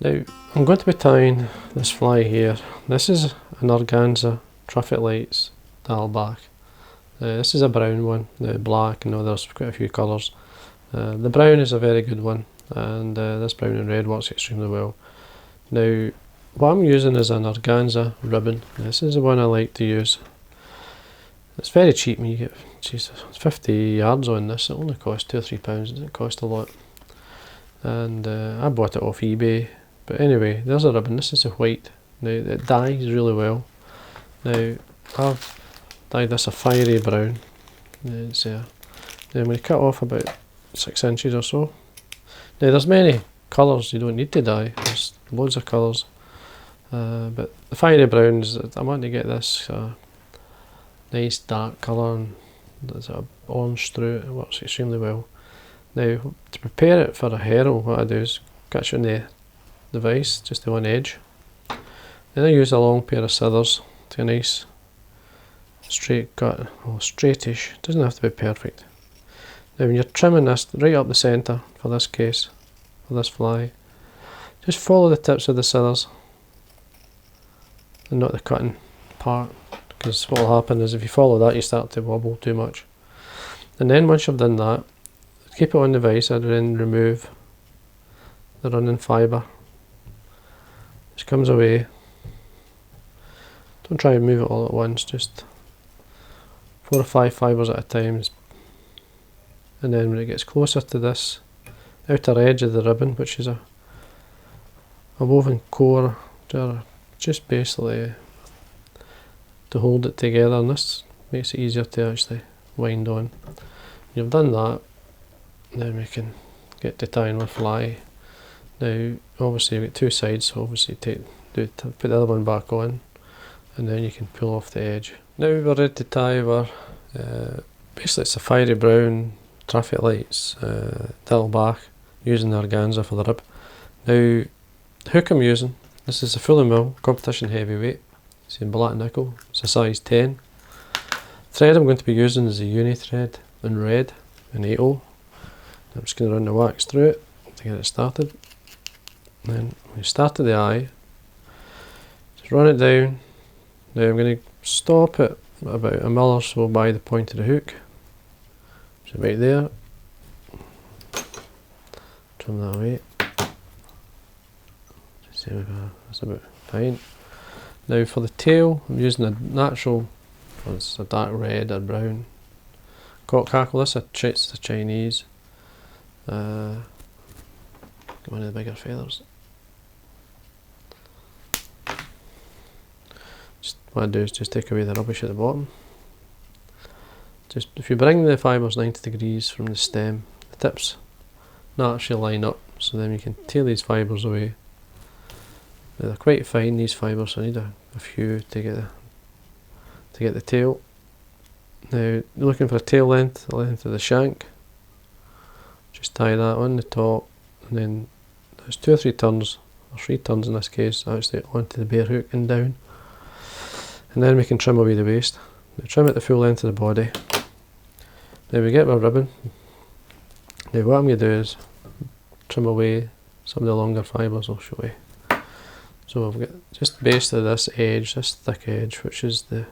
Now I'm going to be tying this fly here. This is an Organza Traffic Lights Diawl Bach. This is a brown one, the black, and there's quite a few colours. The brown is a very good one, and this brown and red works extremely well. Now what I'm using is an Organza ribbon. This is the one I like to use. It's very cheap when you get, Jesus, 50 yards on this. It only costs £2 or £3, it doesn't cost a lot. And I bought it off eBay. But anyway, there's a ribbon. This is a white. Now it dyes really well. Now I've dyed this a fiery brown. It's then I'm going to cut off about 6 inches or so. Now there's many colours you don't need to dye. There's loads of colours. But the fiery brown is, I want to get this nice dark colour, and there's an orange through it. It works extremely well. Now to prepare it for a herald, what I do is cut it on the device, just the one edge. Then I use a long pair of scissors to a nice straight cut, or straightish, it doesn't have to be perfect. Now when you're trimming this right up the centre, for this case, for this fly, just follow the tips of the scissors and not the cutting part, because what will happen is if you follow that you start to wobble too much. And then once you've done that, keep it on the vise and then remove the running fibre. Just comes away. Don't try and move it all at once, just 4 or 5 fibres at a time. And then when it gets closer to this outer edge of the ribbon, which is a woven core, just basically to hold it together, and this makes it easier to actually wind on. When you've done that, then we can get to tying my fly. Now obviously we've got two sides, so obviously put the other one back on, and then you can pull off the edge. Now we're ready to tie our, basically it's a fiery brown Traffic Lights Diawl Bach, using the Organza for the rib. Now the hook I'm using, this is a fully mill competition heavyweight. It's in black nickel, it's a size 10. Thread I'm going to be using is a Uni thread in red, an 8/0. I'm just going to run the wax through it to get it started. And then we start at the eye, just run it down. Now I'm going to stop it about 1 mil or so by the point of the hook. So right there, trim that away. That's about fine. Now for the tail, I'm using a natural, well, it's a dark red or brown cock hackle. This is a Chinese. Get one of the bigger feathers. Just what I do is just take away the rubbish at the bottom. Just if you bring the fibres 90 degrees from the stem, the tips naturally line up, so then you can tail these fibres away. Now they're quite fine, these fibres, so I need a few to get the tail. Now looking for a tail length, the length of the shank. Just tie that on the top, and then there's 2 or 3 turns, or 3 turns in this case, actually onto the bare hook and down. And then we can trim away the waist. Now trim it the full length of the body. Now we get our ribbon. Now what I'm going to do is trim away some of the longer fibres, I'll show you. So I've got just base of this edge, this thick edge, which is the,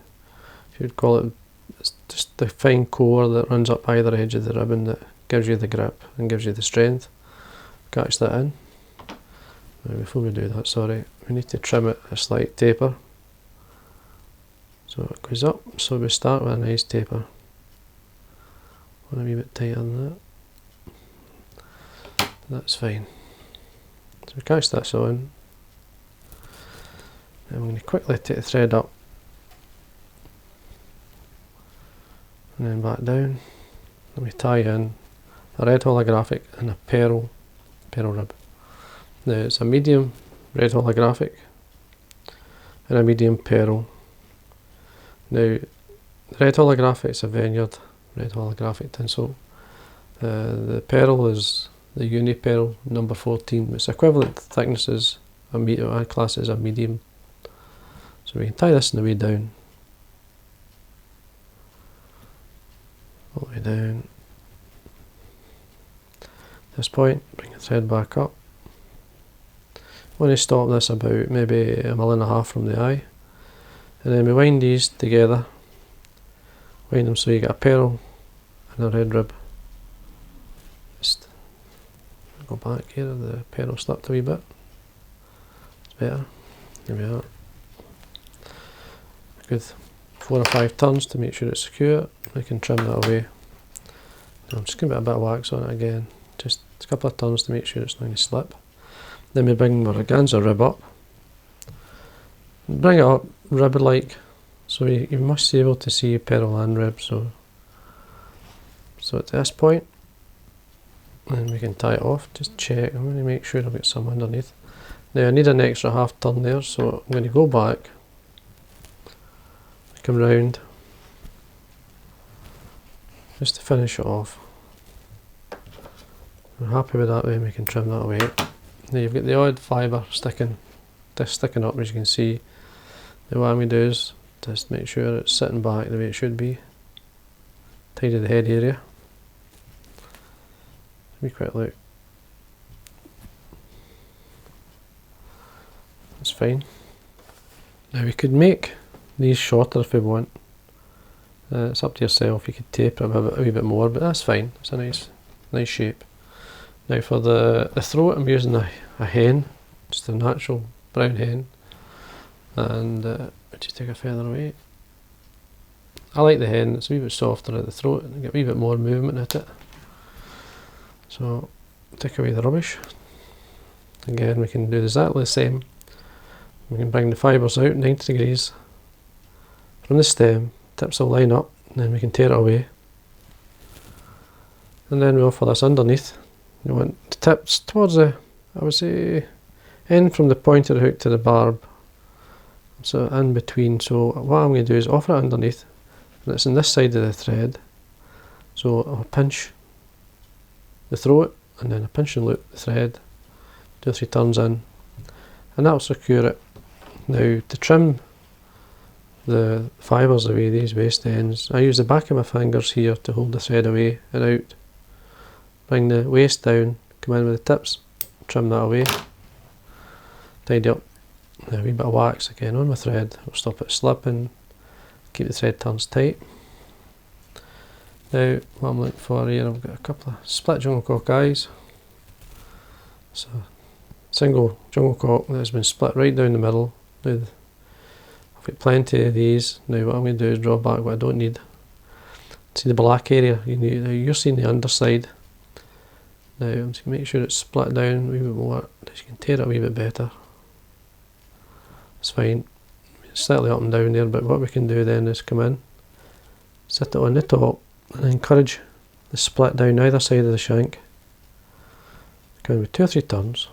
if you'd call it, it's just the fine core that runs up either edge of the ribbon that gives you the grip and gives you the strength. Catch that in. Now before we do that, sorry, we need to trim it a slight taper. So it goes up, so we start with a nice taper. Want a wee bit tighter than that. That's fine. So we catch this on. And I'm going to quickly take the thread up and then back down, and we tie in a red holographic and a pearl rib. Now it's a medium red holographic and a medium pearl. Now the red holographic is a Vineyard red holographic tinsel. The pearl is the Uni-Mylar number 14. Its equivalent thickness is a medium, I class it as a medium. So we can tie this on the way down, all the way down. At this point, bring the thread back up. want to stop this about maybe 1.5 mils from the eye, and then we wind these together, wind them so you get a pearl and a red rib. Just go back here, the pearl slipped a wee bit, it's better, there we are. Good 4 or 5 turns to make sure it's secure. We can trim that away. I'm just going to put a bit of wax on it again, just a couple of turns to make sure it's not going to slip. Then we bring our organza rib up. Bring it up rib-like, so you must be able to see pearl and rib. So at this point, and we can tie it off. Just check. I'm going to make sure I've got some underneath. Now I need an extra half turn there, so I'm going to go back, come round, just to finish it off. We're happy with that way, and we can trim that away. Now you've got the odd fibre sticking up, as you can see. Now what I'm going to do is just make sure it's sitting back the way it should be. Tidy the head area. Let me quick look. That's fine. Now we could make these shorter if we want. It's up to yourself. You could taper them a wee bit more, but that's fine. It's a nice shape. Now for the throat, I'm using a hen, just a natural brown hen, and just take a feather away. I like the hen, it's a wee bit softer at the throat and get a wee bit more movement at it. So take away the rubbish. Again, we can do exactly the same. We can bring the fibres out 90 degrees from the stem, tips will line up, and then we can tear it away. And then we offer this underneath. You want the tips towards the, I would say, end from the point of the hook to the barb. So in between. So what I'm going to do is offer it underneath, and it's on this side of the thread. So I'll pinch the throat, and then I pinch and loop the thread, 2 or 3 turns in, and that'll secure it. Now to trim the fibres away, these waste ends, I use the back of my fingers here to hold the thread away and out. Bring the waste down, come in with the tips, trim that away, tidy up. Now a wee bit of wax again on my thread, will stop it slipping, keep the thread turns tight. Now what I'm looking for here, I've got a couple of split jungle cock eyes. So single jungle cock that has been split right down the middle. Now I've got plenty of these. Now what I'm going to do is draw back what I don't need. See the black area, you're seeing the underside. Now I'm just going to make sure it's split down a wee bit more, so you can tear it a wee bit better. It's fine, it's slightly up and down there, but what we can do then is come in, sit it on the top, and encourage the split down either side of the shank. Come in with 2 or 3 turns.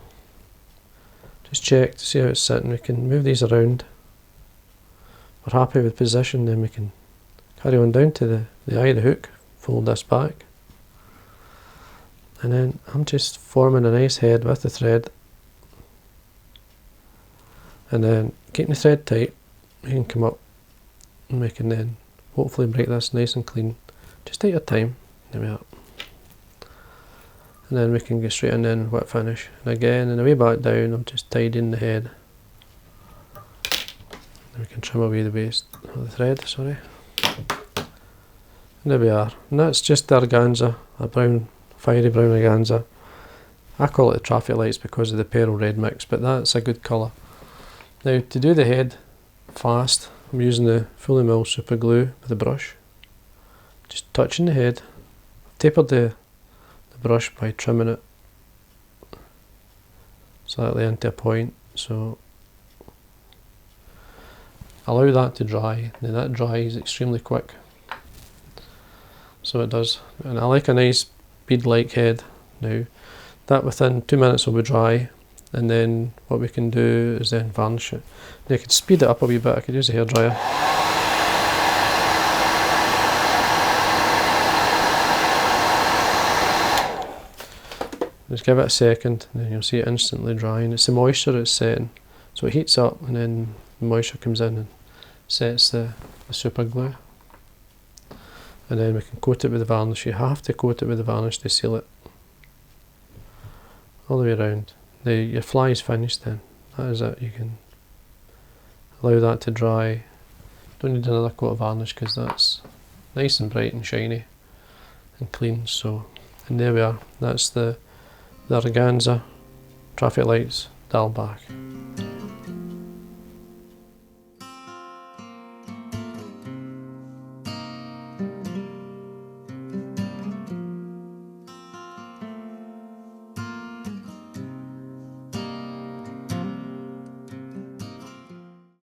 Just check to see how it's sitting. We can move these around. We're happy with position, then we can carry on down to the eye of the hook, fold this back. And then I'm just forming a nice head with the thread. And then keeping the thread tight, we can come up and we can then hopefully break this nice and clean. Just take your time. There we are. And then we can go straight in and wet finish. And again, on the way back down, I'm just tidying the head. And we can trim away the waste of the thread, sorry. And there we are. And that's just the organza, a brown, fiery brown organza. I call it the traffic lights because of the pearl red mix, but that's a good colour. Now to do the head fast, I'm using the fully milled super glue with a brush. Just touching the head. I've tapered the brush by trimming it slightly into a point, so allow that to dry. Now that dries extremely quick, so it does, and I like a nice bead-like head. Now that within 2 minutes will be dry, and then what we can do is then varnish it. Now I could speed it up a wee bit. I could use a hairdryer. Just give it a second, and then you'll see it instantly drying. It's the moisture it's setting, so it heats up, and then the moisture comes in and sets the super glue. And then we can coat it with the varnish. You have to coat it with the varnish to seal it all the way around. Your fly is finished then. that is it. You can allow that to dry. Don't need another coat of varnish because that's nice and bright and shiny and clean. So, and there we are. That's the Organza traffic lights Diawl Bach.